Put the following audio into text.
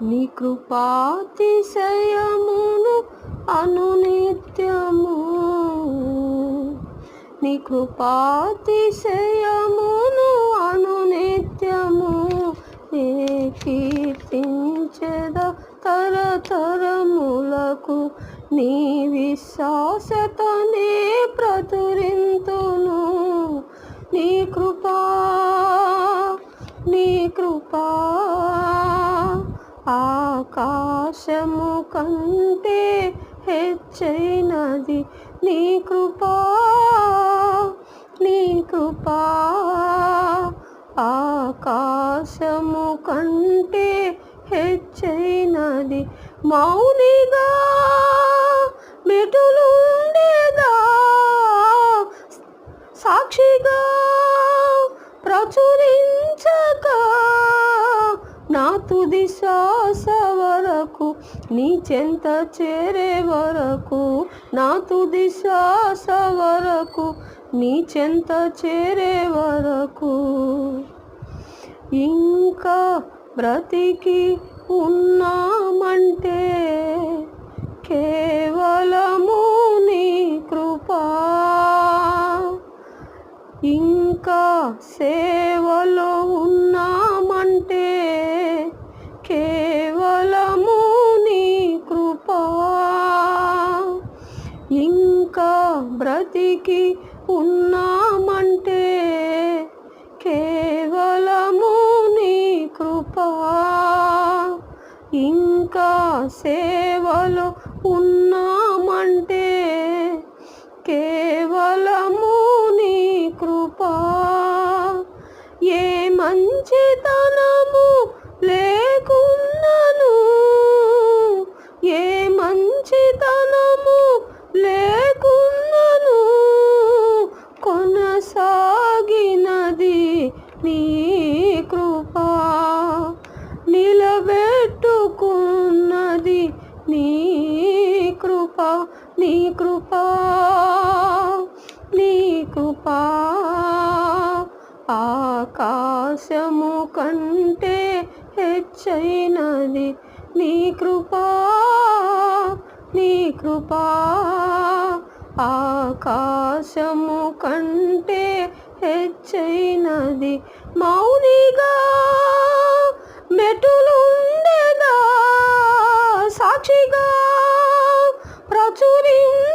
నీ కృపాతిశయమును అనునిత్యము, నీ కృపాతిశయమును అనునిత్యము నే కీర్తించెద తరతరములకు. నీ విశ్వాసతనే ప్రచురింతును. నీ కృపా ఆకాశము కంటే హెచ్చైనది. నీ కృపా ఆకాశము కంటే హెచ్చైనది. మౌనిగా మెటులుండేదా, సాక్షిగా ప్రచురించక నా తుది శ్వాస వరకు, నీ చెంత చేరే వరకు, నా తుది శ్వాస వరకు, నీ చెంత చేరే వరకు. ఇంకా బ్రతికి ఉన్నామంటే కేవలము నీ కృపా. ఇంకా సేవలో ఉన్నామంటే కేవలము నీ కృపా. ఇంకా బ్రతికి ఉన్నామంటే కేవలము నీ కృపా. ఇంకా సేవలో ఉన్నామంటే కేవలము నీ కృపా. ఏ మంచితనము లేకున్నను, ఏ మంచితనము లేకున్నను, కొనసాగినది నీ కృపా. నిలబెట్టుకున్నది నీ కృపా. నీ కృపా ఆకాశము కంటే హెచ్చైనది. నీ కృపా ఆకాశము కంటే హెచ్చైనది. మౌనిగా మెటులుండేదా, సాక్షిగా ప్రచురించక